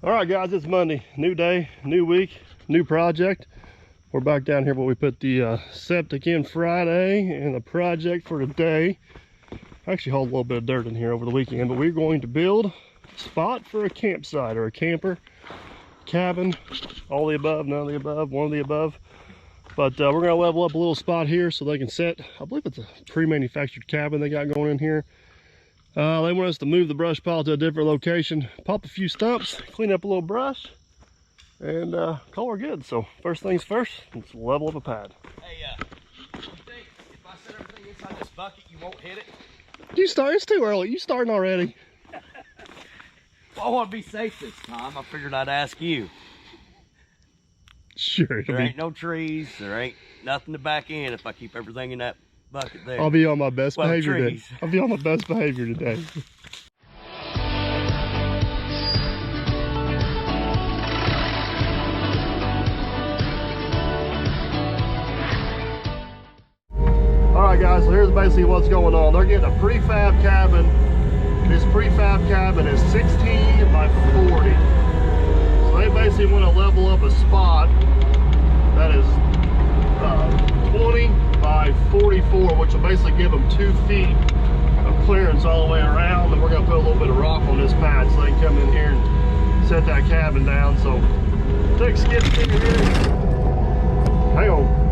All right, guys, it's Monday. New day, new week, new project. We're back down here where we put the septic in Friday, and the project for today, I actually hauled a little bit of dirt in here over the weekend, but we're going to build a spot for a campsite or a camper, cabin, all the above, none of the above, one of the above. But we're gonna level up a little spot here so they can set, I believe it's a pre-manufactured cabin they got going in here. They want us to move the brush pile to a different location, pop a few stumps, clean up a little brush, and call her good. So first things first, let's level up a pad. Hey, you think if I set everything inside this bucket, you won't hit it? You start, it's too early. You starting already. Well, I want to be safe this time. I figured I'd ask you. Sure. There ain't no trees. There ain't nothing to back in if I keep everything in that bucket there. I'll be on my best Well, behavior today. trees. I'll be on my best behavior today. Alright guys, so here's basically what's going on. They're getting a prefab cabin. This prefab cabin is 16 by 40. So they basically want to level up a spot that is 20 by 44, which will basically give them 2 feet of clearance all the way around. And we're going to put a little bit of rock on this pad so they can come in here and set that cabin down. So take skid steer here. Hang on.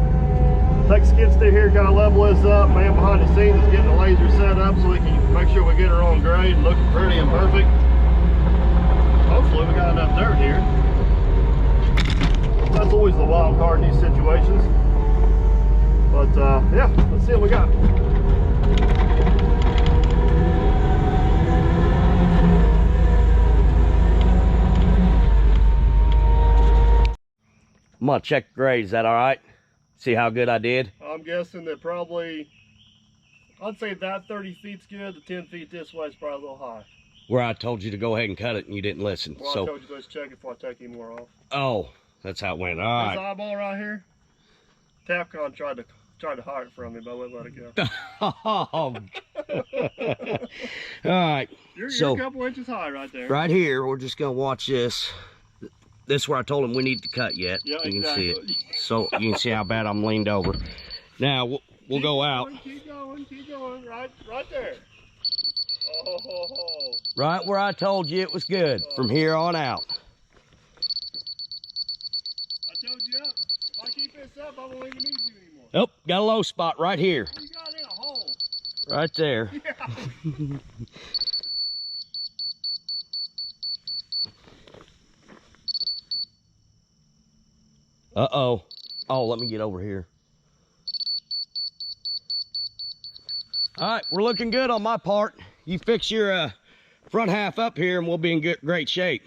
Take skid steer here, kind of level this up. Man behind the scenes is getting the laser set up so we can make sure we get her on grade and looking pretty and perfect. Hopefully we got enough dirt here. That's always the wild card in these situations. But yeah, let's see what we got. I'm gonna check the grade. Is that all right? See how good I did? I'm guessing that probably, I'd say that 30 feet's good. The 10 feet this way is probably a little high. Where I told you to go ahead and cut it and you didn't listen. Well, so I told you to let's check it before I take any more off. Oh, that's how it went. All This right. eyeball right here, Tapcon tried to hide it from me, but I wouldn't let it go. All right. You're So a couple inches high right there. right here, we're just gonna watch this. This is where I told him we need to cut yet. Yeah, you exactly. can see it. So you can see how bad I'm leaned over. Now we'll go out. Keep going, right there. Oh. Right where I told you it was good from here on out. I told you up. If I keep this up, I won't even need you anymore. Oh, got a low spot right here. You got in a hole. Right there. Yeah. Uh-oh. Oh, let me get over here. All right, we're looking good on my part. You fix your front half up here and we'll be in great shape.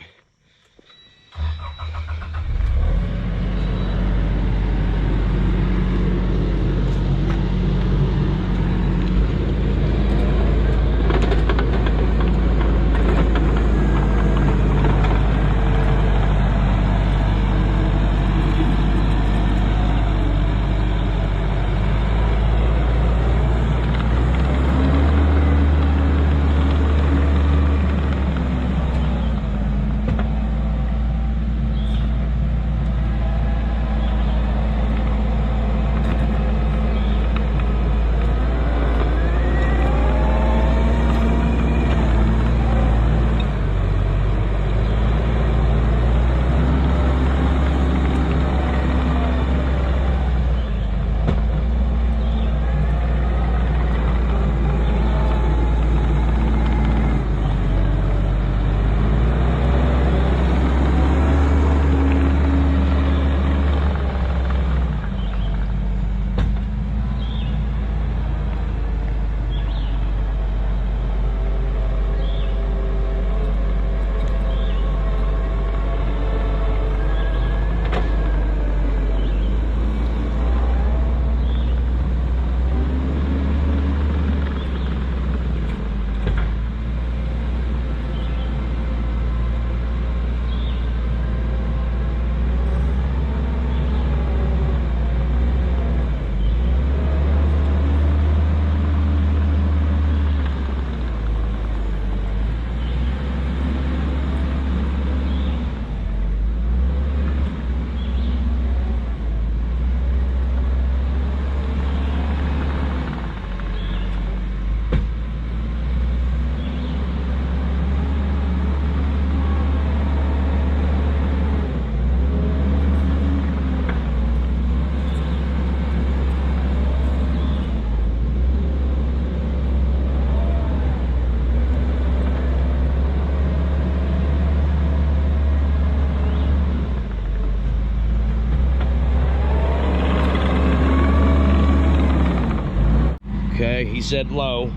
He said low.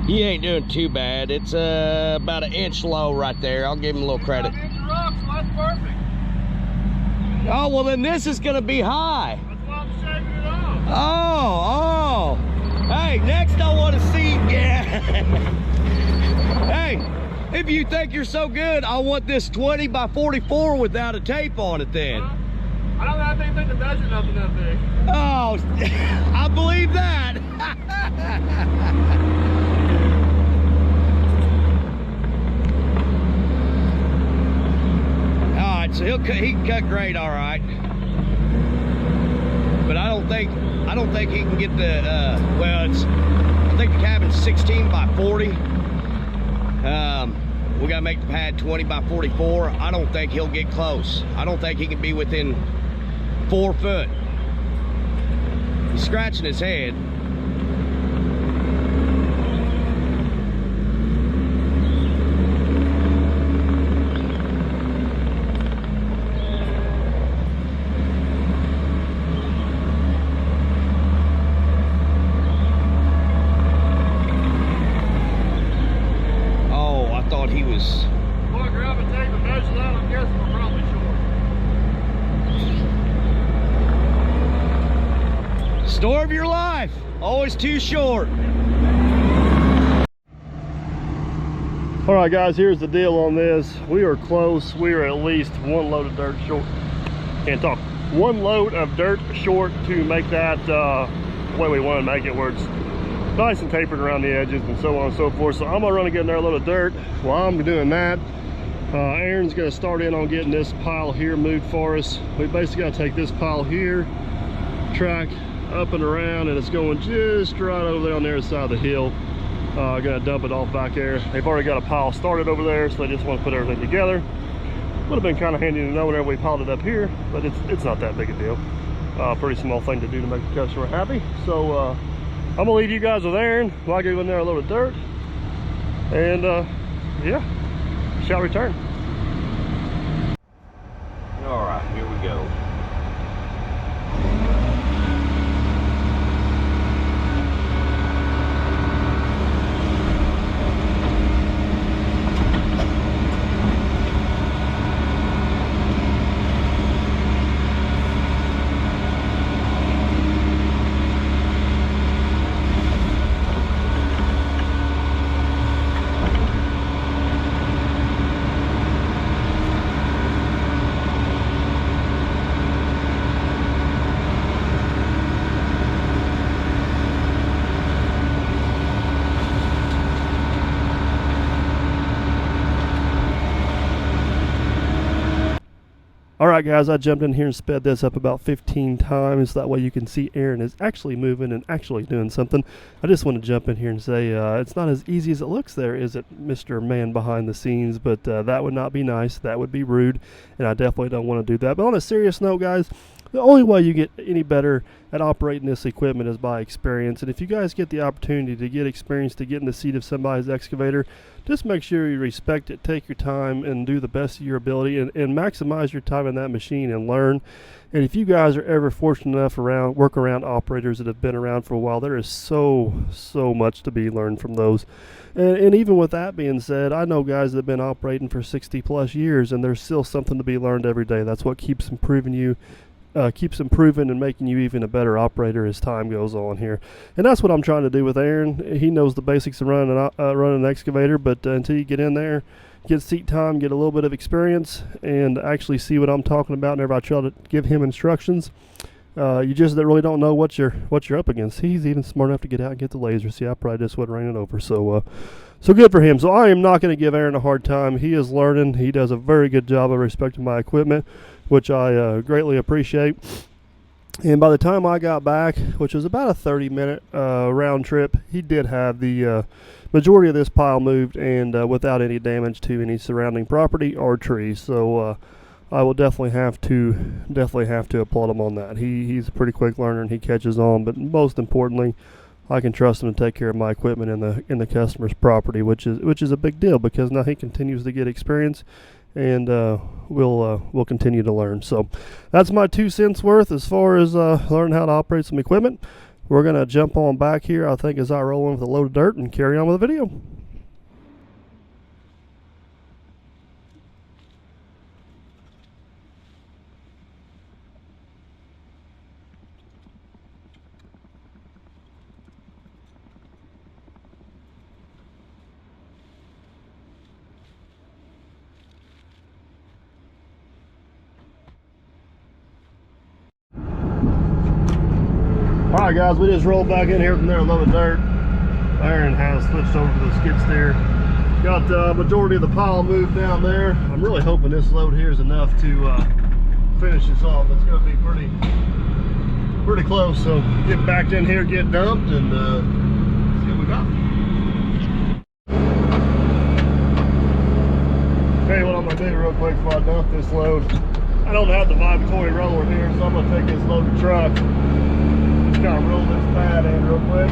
He ain't doing too bad. It's about an inch low right there. I'll give him a little credit. An inch rock, so that's perfect. Oh, well then this is gonna be high. That's why I'm shaving it off. Oh. Hey, next I want to see, yeah. Hey, if you think you're so good, I want this 20 by 44 without a tape on it then. I don't have anything to measure nothing that big. Oh, I believe that. All right, so he can cut grade all right, but I don't think he can get the well. I think the cabin's 16 by 40. We gotta make the pad 20 by 44. I don't think he'll get close. I don't think he can be within 4 foot. He's scratching his head. Oh, I thought he was. Boy, grab a tape and measure that. I'm guessing we're probably short. Story of your life, always too short. All right, guys, here's the deal on this. We are close. We are at least one load of dirt short. Can't talk. One load of dirt short to make that way we want to make it, where it's nice and tapered around the edges and so on and so forth. So I'm gonna run and get in there a load of dirt. While I'm doing that, Aaron's gonna start in on getting this pile here moved for us. We basically gotta take this pile here, track up and around, and it's going just right over there on the other side of the hill. Gonna dump it off back there. They've already got a pile started over there, so they just want to put everything together. Would have been kind of handy to know whenever we piled it up here, but it's not that big a deal. Pretty small thing to do to make the customer happy. So I'm gonna leave you guys with Aaron while I go in there a load of dirt, and yeah, shall return. All right, here we go. All right, guys, I jumped in here and sped this up about 15 times. That way you can see Aaron is actually moving and actually doing something. I just want to jump in here and say it's not as easy as it looks there, is it, Mr. Man behind the scenes? But that would not be nice. That would be rude, and I definitely don't want to do that. But on a serious note, guys, the only way you get any better at operating this equipment is by experience. And if you guys get the opportunity to get experience, to get in the seat of somebody's excavator, just make sure you respect it, take your time, and do the best of your ability, and maximize your time in that machine and learn. And if you guys are ever fortunate enough work around operators that have been around for a while, there is so much to be learned from those. And even with that being said, I know guys that have been operating for 60 plus years, and there's still something to be learned every day. That's what keeps improving you. Keeps improving and making you even a better operator as time goes on here. And that's what I'm trying to do with Aaron. He knows the basics of running an excavator, but until you get in there, get seat time, get a little bit of experience, and actually see what I'm talking about whenever I try to give him instructions, you just really don't know what you're up against. He's even smart enough to get out and get the laser. See, I probably just wouldn't ran it over. So good for him. So I am not going to give Aaron a hard time. He is learning. He does a very good job of respecting my equipment, which I greatly appreciate. And by the time I got back, which was about a 30-minute round trip, he did have the majority of this pile moved, and without any damage to any surrounding property or trees. So I will definitely have to applaud him on that. He's a pretty quick learner, and he catches on. But most importantly, I can trust him to take care of my equipment in the customer's property, which is a big deal, because now he continues to get experience, and we'll continue to learn. So that's my 2 cents worth as far as learning how to operate some equipment. we're going to jump on back here, I think, as I roll in with a load of dirt and carry on with the video. Alright guys, we just rolled back in here from there, a load of dirt. Aaron has switched over to the skid steer. Got the majority of the pile moved down there. I'm really hoping this load here is enough to finish this off. It's going to be pretty close. So get back in here, get dumped, and see what we got. Tell you what I'm going to do real quick before I dump this load. I don't have the vibratory roller here, so I'm going to take this loaded truck. Kind of roll this pad in real quick.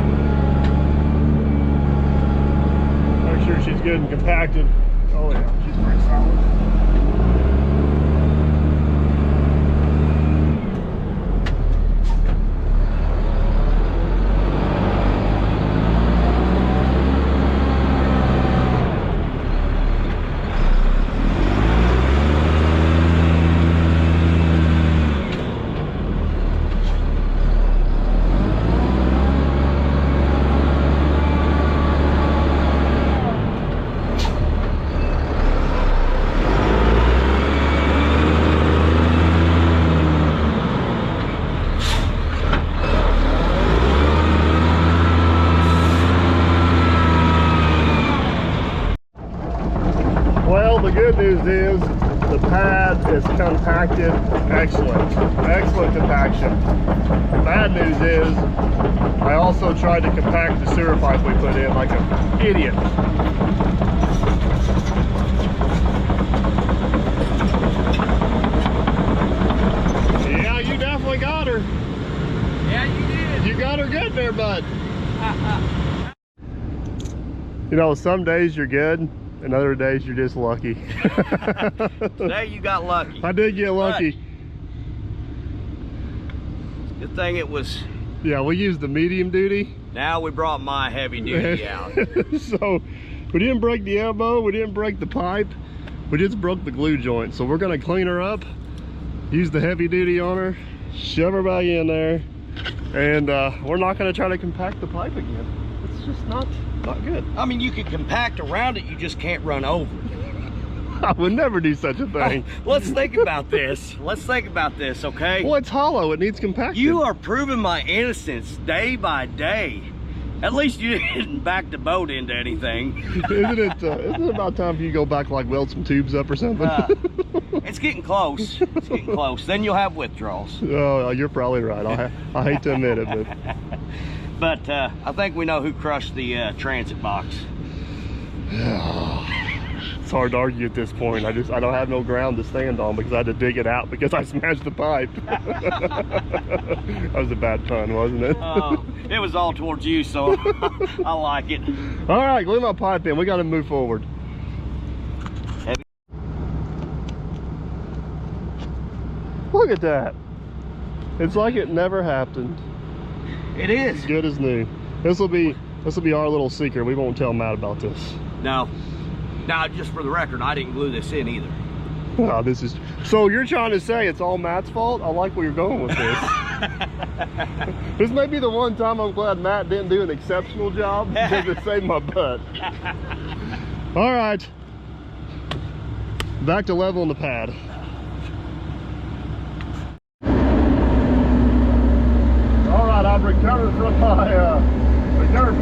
Make sure she's good and compacted. Oh yeah, she's pretty solid. The good news is the pad is compacted. Excellent compaction. Bad news is I also tried to compact the sewer pipe we put in like an idiot. Yeah, you definitely got her. Yeah, you did. You got her good there, bud. You know, some days you're good, and other days you're just lucky. Today you got lucky. I did get lucky. But good thing it was. Yeah, we used the medium duty. Now we brought my heavy duty out. So we didn't break the elbow, we didn't break the pipe, we just broke the glue joint. So we're gonna clean her up, use the heavy duty on her, shove her back in there, and we're not gonna try to compact the pipe again. It's just not good. I mean, you can compact around it, you just can't run over it. I would never do such a thing. Let's think about this. Let's think about this, okay? Well, it's hollow. It needs compaction. You are proving my innocence day by day. At least you didn't back the boat into anything. Isn't it about time for you to go back, like weld some tubes up or something? It's getting close. It's getting close. Then you'll have withdrawals. Oh, you're probably right. I hate to admit it, but I think we know who crushed the transit box. It's hard to argue at this point. I don't have no ground to stand on because I had to dig it out because I smashed the pipe. That was a bad pun, wasn't it? It was all towards you, so I like it. All right, glue my pipe in. We got to move forward. Look at that. It's like it never happened. It is. As good as new. This will be our little secret. We won't tell Matt about this. No. Now, just for the record, I didn't glue this in either. Oh, this is so you're trying to say it's all Matt's fault? I like where you're going with this. This may be the one time I'm glad Matt didn't do an exceptional job because it saved my butt. All right, back to leveling the pad. All right, I've recovered from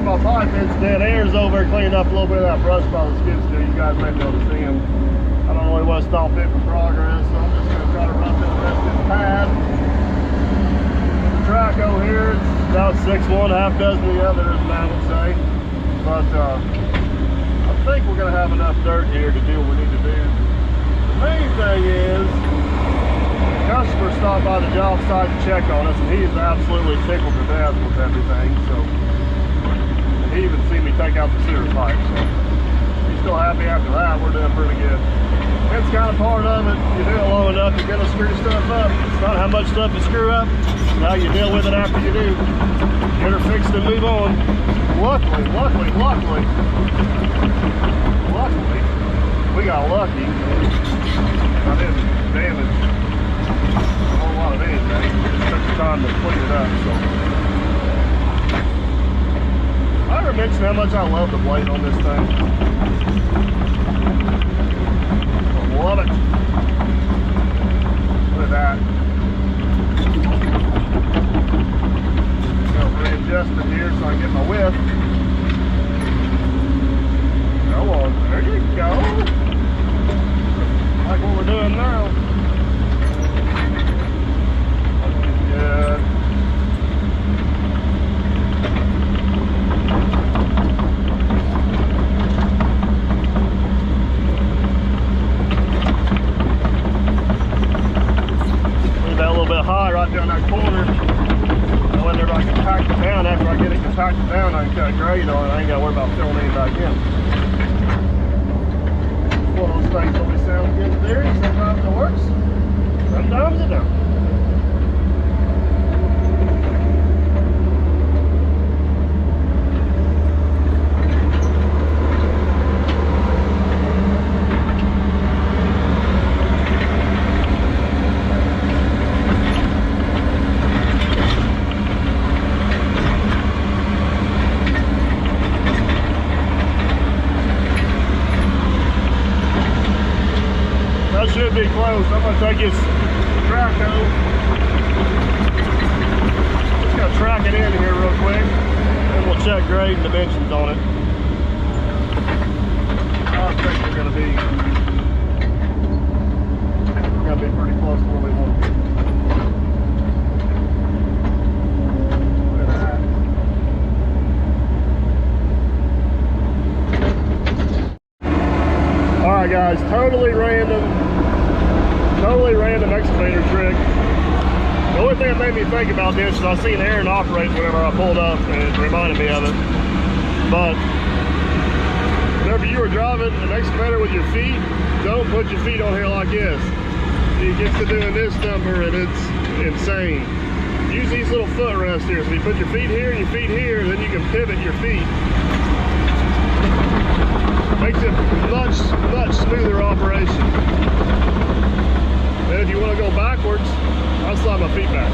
my pipe incident. Aaron's over cleaning up a little bit of that brush by the skid steer. You guys may be able to see him. I don't really want to stop it for progress, so I'm just going to try to run through the rest of this pad. The track over here, it's about 6'1", half dozen of the others, Matt would say. But I think we're going to have enough dirt here to do what we need to do. The main thing is, the customer stopped by the job site to check on us, and he is absolutely tickled to death with everything. So he even see me take out the sewer pipe. So he's still happy after that. We're doing pretty good. It's kind of part of it. You do it long enough, you're gonna screw stuff up. It's not how much stuff you screw up, it's how you deal with it after you do. Get her fixed and move on. Luckily, we got lucky. I didn't damage a whole lot of anything. It took the time to clean it up, so. I ever mentioned how much I love the blade on this thing? I love it. Look at that. I'll readjust it here so I can get my width. Go on, there you go. Like what we're doing now. Good. Leave that a little bit high right down that corner. That way I can pack it down. After I get it compacted down, I can cut a grade on it. I ain't got to worry about filling any back in. One of those things always sounds good to do. Sometimes it works, sometimes it don't. Should be close. I'm gonna take his track hole. Just gonna track it in here real quick, and we'll check grade and dimensions on it. I think we're gonna be pretty close to where we want to be. Look at that. All right, guys. Totally random excavator trick. The only thing that made me think about this is I seen Aaron operate whenever I pulled up, and it reminded me of it. But whenever you are driving an excavator with your feet, don't put your feet on here like this. He gets to doing this number and it's insane. Use these little footrests here. So you put your feet here and your feet here, then you can pivot your feet. Makes it much smoother operation. Then if you want to go backwards, I'll slide my feet back.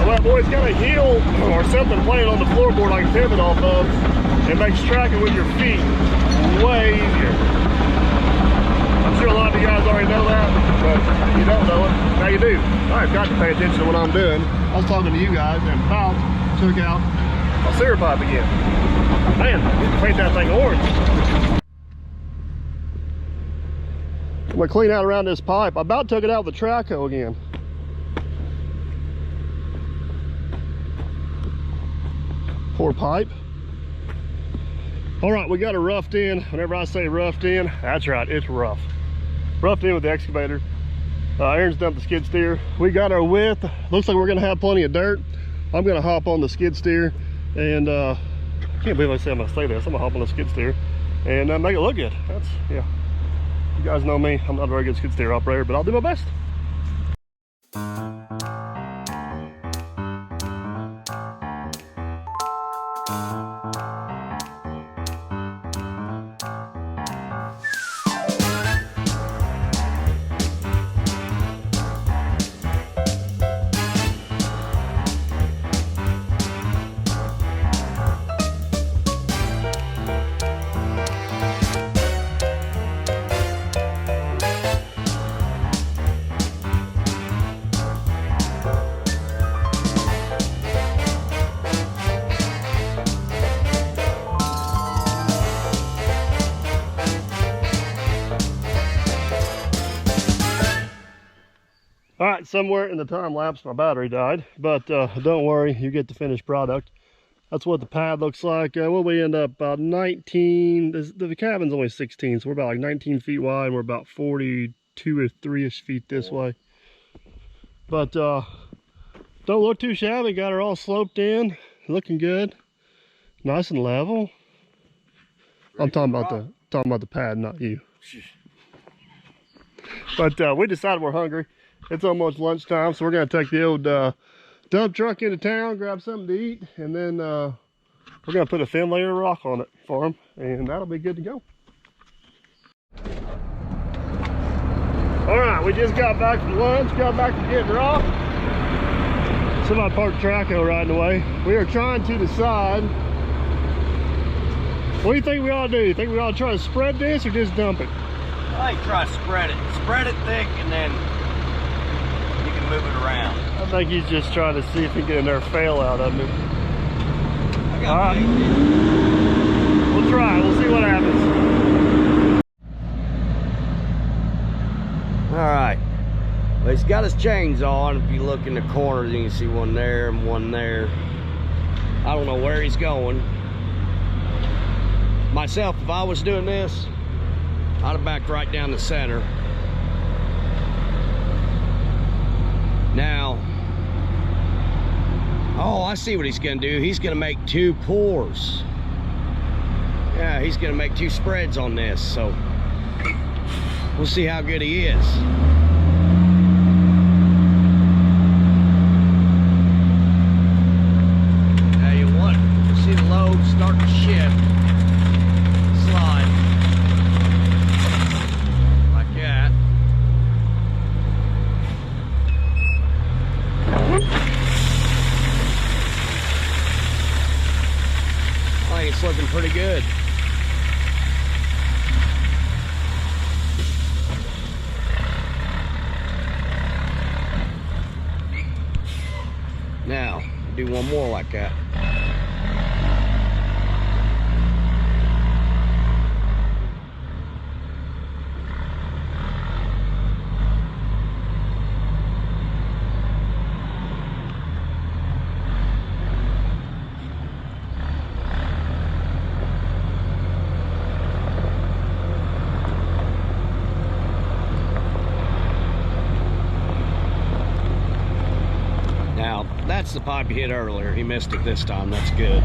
Well, boy, it's got a heel or something playing on the floorboard I can pivot off of. It makes tracking with your feet way easier. I'm sure a lot of you guys already know that, but if you don't know it, now you do. I've got to pay attention to what I'm doing. I was talking to you guys and about took out my sewer pipe again. Man, I need to paint that thing orange. I'm gonna clean out around this pipe. I about took it out with the track hoe again. Poor pipe. All right, we got it roughed in. Whenever I say roughed in, that's right, it's rough. Roughed in with the excavator. Aaron's dumped the skid steer. We got our width. Looks like we're gonna have plenty of dirt. I'm gonna hop on the skid steer and I can't believe I say I'm gonna say this. I'm gonna hop on the skid steer and make it look good. That's, yeah. You guys know me, I'm not a very good skid steer operator, but I'll do my best. All right, somewhere in the time lapse, my battery died, but don't worry, you get the finished product. That's what the pad looks like. Well, we end up about 19, the cabin's only 16, so we're about like 19 feet wide, and we're about 42 or 3-ish feet this way. But don't look too shabby, got her all sloped in, looking good, nice and level. I'm talking about the pad, not you. But we decided we're hungry. It's almost lunchtime, so we're gonna take the old dump truck into town, grab something to eat, and then we're gonna put a thin layer of rock on it for them, and that'll be good to go. All right, we just got back from lunch, got back from getting rock. Somebody parked Traco right in the way. We are trying to decide, what do you think we ought to do? You think we ought to try to spread this or just dump it? I think try to spread it. Spread it thick and then you can move it around. I think he's just trying to see if he can get another fail out of it. All right. We'll try. We'll see what happens. All right. Well, he's got his chains on. If you look in the corners, you can see one there and one there. I don't know where he's going. Myself, if I was doing this, I'd have backed right down the center. Now, oh, I see what he's gonna do. He's gonna make 2 pours. Yeah, he's gonna make 2 spreads on this, so we'll see how good he is. Now you see the load start to shift, slide. I think it's looking pretty good. Now, do one more like that. That's the pipe he hit earlier. He missed it this time. That's good.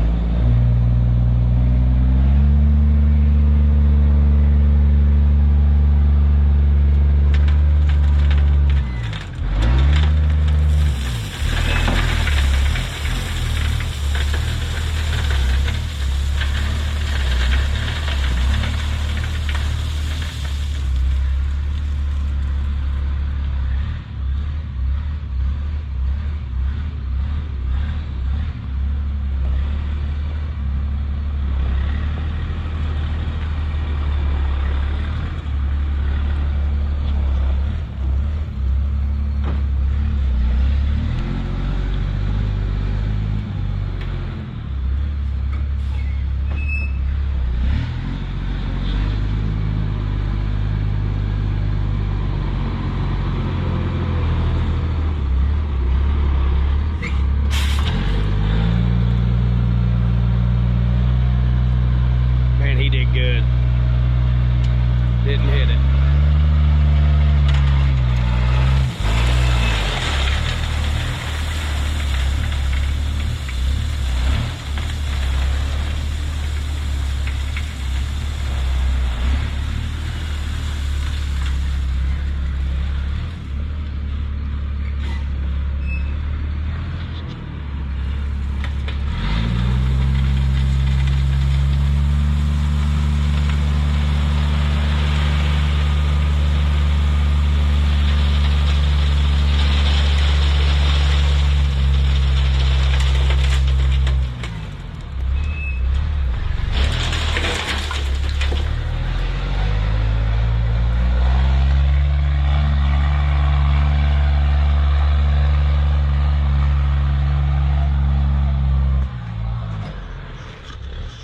Didn't hit it.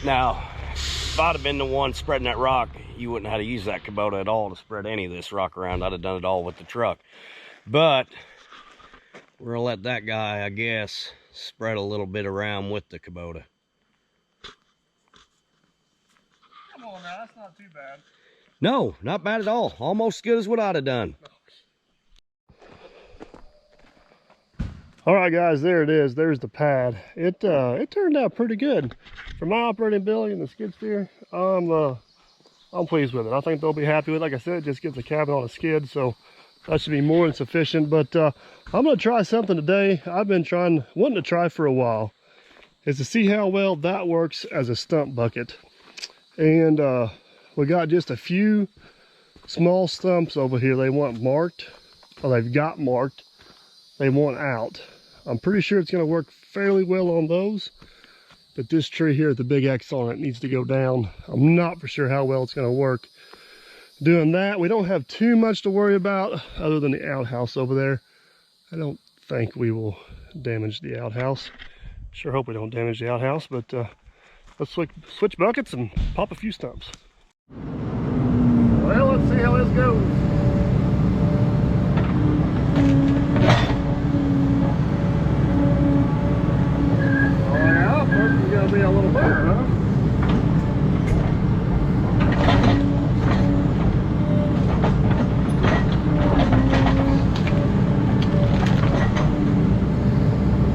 Now, if I'd have been the one spreading that rock, you wouldn't have to use that Kubota at all to spread any of this rock around. I'd have done it all with the truck. But we're gonna let that guy, I guess, spread a little bit around with the Kubota. Come on now, that's not too bad. No, not bad at all. Almost as good as what I'd have done. All right, guys, there it is. There's the pad. It turned out pretty good for my operating ability and the skid steer. I'm pleased with it. I think they'll be happy with it. Like I said, it just gets the cabin on a skid, so That should be more than sufficient, but I'm gonna try something today I've been wanting to try for a while, is to see how well that works as a stump bucket. And we got just a few small stumps over here they want marked, or they've got marked, they want out. I'm pretty sure it's gonna work fairly well on those, but this tree here with the big X on it needs to go down. I'm not for sure how well it's gonna work doing that. We don't have too much to worry about other than the outhouse over there. I don't think we will damage the outhouse. Sure hope we don't damage the outhouse, but let's switch buckets and pop a few stumps. Well, let's see how this goes. Oh yeah, first is gonna be a little better, huh?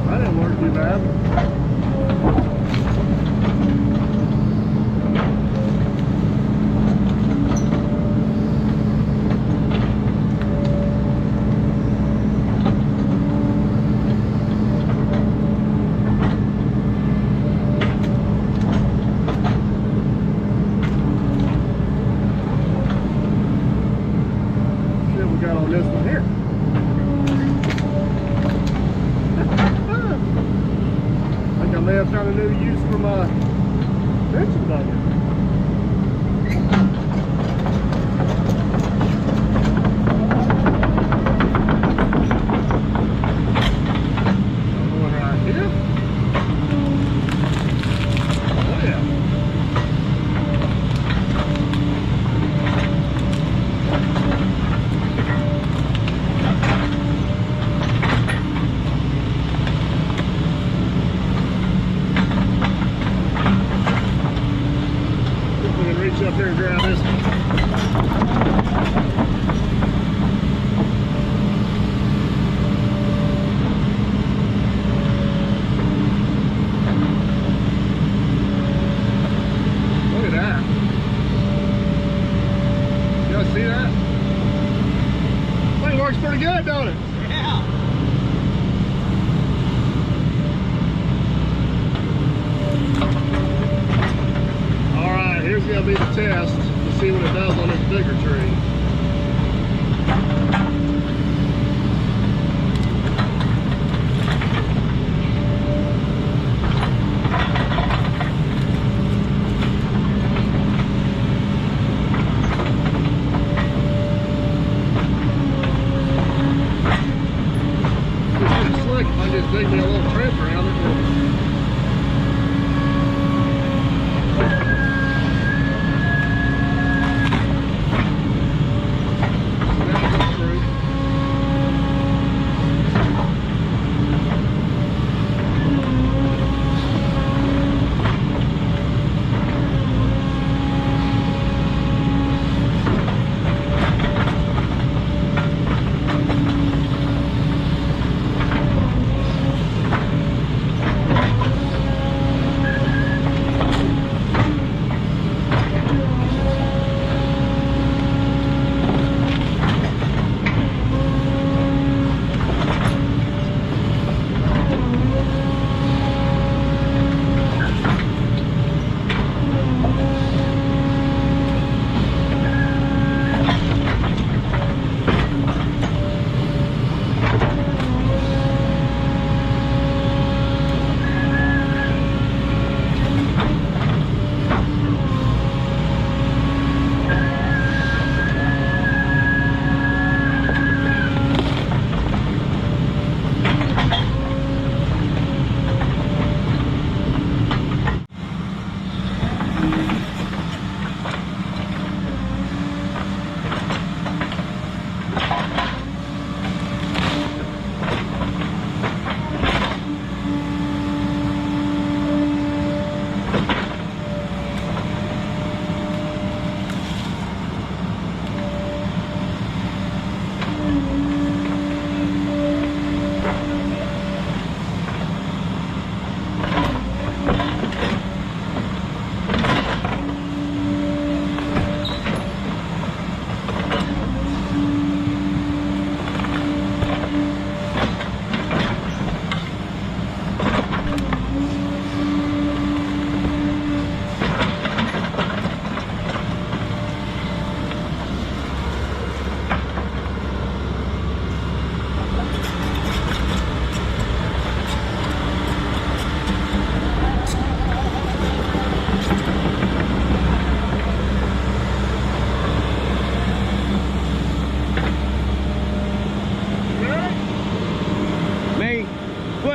That didn't work too bad. Got on this one here. I think I may have found a new use for my bench bucket. One right here. Oh yeah. Up here and grab this one. Look at that. You guys see that? Thing works pretty good, don't it? Yeah. Here's gonna be the test to see what it does on this bigger tree. It's pretty slick if I just dig me a little trench around it.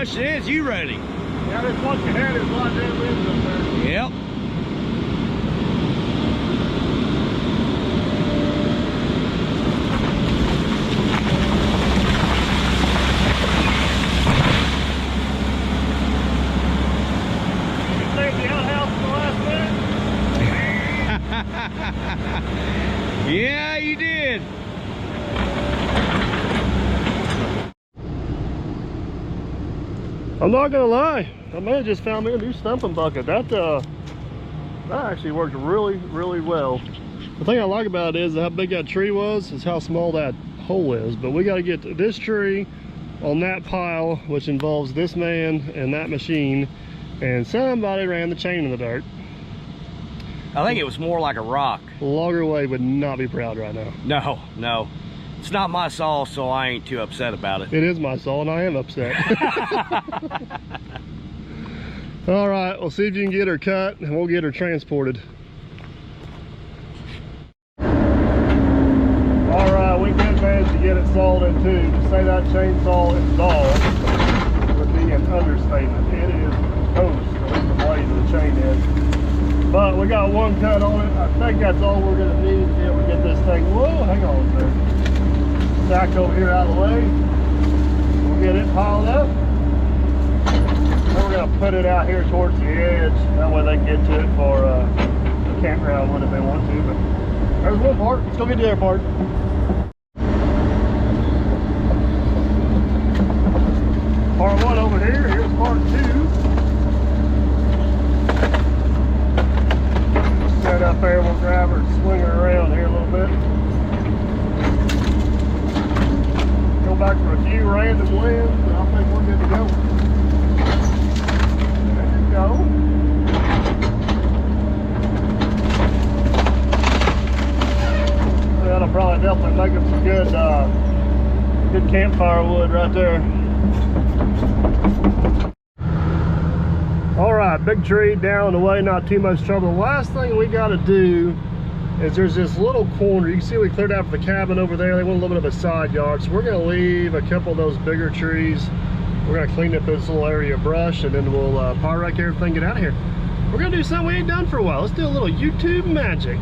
question is, you ready? Yeah, just once you had it, a lot of damn winds up there. Yep. You saved the outhouse in the last minute? Yeah, you did. I'm not gonna lie, I may have just found me a new stumping bucket. That actually worked really, really well. The thing I like about it is how big that tree was, is how small that hole is. But we got to get this tree on that pile, which involves this man and that machine, and somebody ran the chain in the dirt. I think it was more like a rock. Logger Wade would not be proud right now. No, no. It's not my saw, so I ain't too upset about it. It is my saw, and I am upset. All right, we'll see if you can get her cut, and we'll get her transported. All right, we did manage to get it sawed in two. To say that chainsaw is dull would be an understatement. It is toast, at least the blade of the chain is. But we got one cut on it. I think that's all we're gonna need to be able to get this thing. Whoa, hang on a second. Stacked over here out of the way. We'll get it piled up. Then we're gonna put it out here towards the edge. That way they can get to it for the campground one if they want to. But there's one part. Let's go get the other part. Part one over here. Here's part two. Set up there. We'll grab her and swing her around here a little bit. Go back for a few random winds, and I think we're good to go. There you go. That'll probably definitely make up some good campfire wood right there. All right, big tree down the way, not too much trouble. The last thing we got to do is there's this little corner. You can see we cleared out for the cabin over there. They want a little bit of a side yard, so we're going to leave a couple of those bigger trees. We're going to clean up this little area of brush, and then we'll power wreck everything, get out of here. We're going to do something we ain't done for a while. Let's do a little YouTube magic.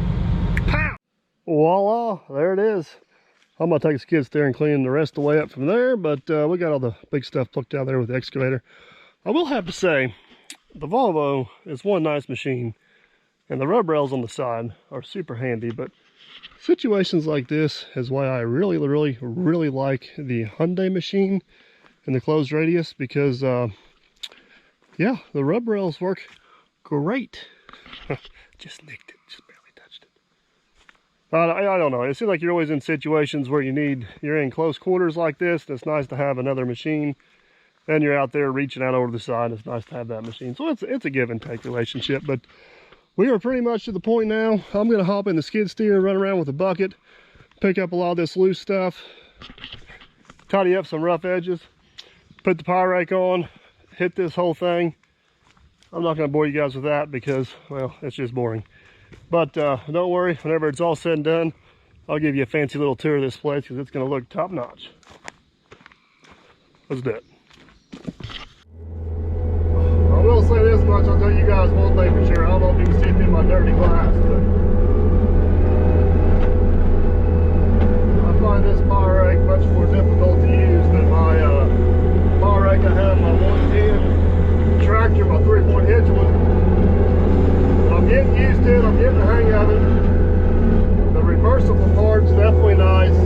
Pow! Voila, there it is. I'm going to take a skid steer and clean the rest of the way up from there, but we got all the big stuff plucked out there with the excavator. I will have to say, the Volvo is one nice machine, and the rub rails on the side are super handy, but situations like this is why I really, really, really like the Hyundai machine and the closed radius, because yeah, the rub rails work great. Just nicked it, just barely touched it. I don't know, it seems like you're always in situations where you're in close quarters like this, and it's nice to have another machine. Then you're out there reaching out over the side, it's nice to have that machine. So it's a give and take relationship, but we are pretty much to the point now. I'm going to hop in the skid steer, run around with a bucket, pick up a lot of this loose stuff, tidy up some rough edges, put the power rake on, hit this whole thing. I'm not going to bore you guys with that because, well, it's just boring. But don't worry, whenever it's all said and done, I'll give you a fancy little tour of this place because it's going to look top notch. Let's do it. I will say this much, I'll tell you guys one thing for sure. I don't know if you can see through my dirty glass, but I find this power rake much more difficult to use than my power rake I have, my 110 tractor, my 3-point hitch one. But I'm getting used to it, I'm getting the hang of it. The reversible part's definitely nice.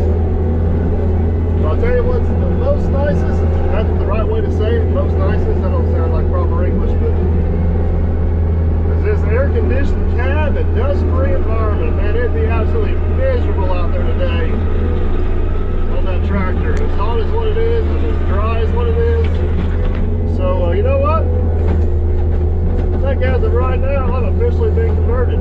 But I'll tell you what's the most nicest, that's the right way to say it, most nicest, that don't sound like proper English, but is this air-conditioned cab and dust-free environment. Man, it'd be absolutely miserable out there today on that tractor. As hot as what it is, and as dry as what it is. So, you know what? I think as of right now, I'm officially being converted.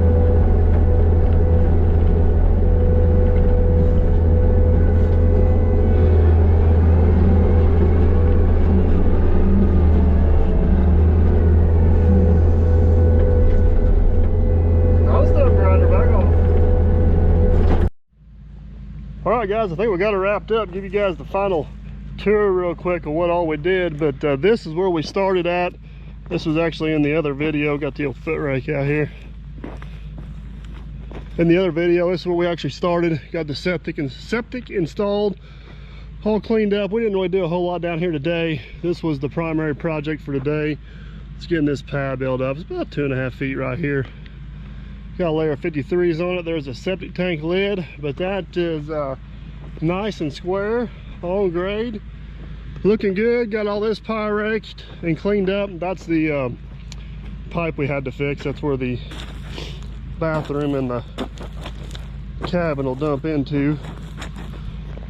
Alright guys, I think we got it wrapped up. Give you guys the final tour real quick of what all we did, but this is where we started at. This was actually in the other video. Got the old foot rake out here. In the other video, this is where we actually started. Got the septic installed, all cleaned up. We didn't really do a whole lot down here today. This was the primary project for today. It's getting this pad built up. It's about 2.5 feet right here. Got a layer of 53s on it. There's a septic tank lid, but that is nice and square, on grade, looking good. Got all this pie raked and cleaned up. That's the pipe we had to fix. That's where the bathroom and the cabin will dump into.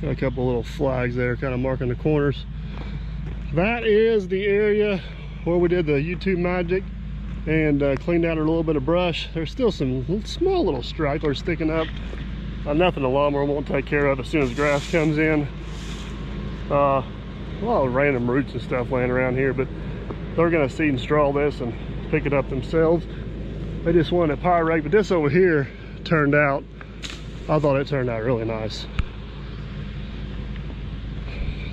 Got a couple little flags there kind of marking the corners. That is the area where we did the YouTube magic and cleaned out a little bit of brush. There's still some small little stragglers sticking up. Nothing the lawnmower won't take care of as soon as grass comes in. A lot of random roots and stuff laying around here, but they're gonna seed and straw this and pick it up themselves. They just wanted a pie rake, but this over here turned out, I thought it turned out really nice.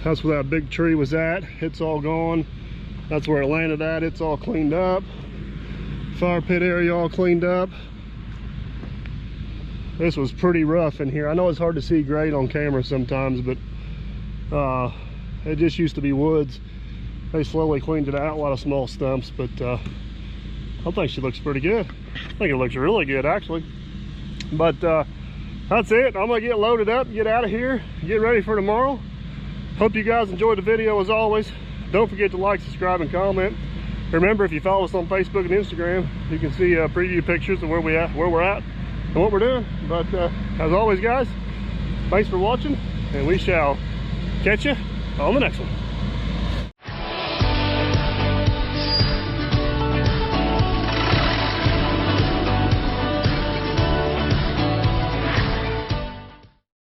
That's where that big tree was at. It's all gone. That's where it landed at. It's all cleaned up. Fire pit area all cleaned up. This was pretty rough in here. I know it's hard to see grade on camera sometimes, but it just used to be woods. They slowly cleaned it out, a lot of small stumps, but I think she looks pretty good. I think it looks really good, actually. But that's it. I'm gonna get loaded up, get out of here, get ready for tomorrow. Hope you guys enjoyed the video as always. Don't forget to like, subscribe, and comment. Remember, if you follow us on Facebook and Instagram, you can see preview pictures of where we're at and what we're doing. But as always, guys, thanks for watching, and we shall catch you on the next one.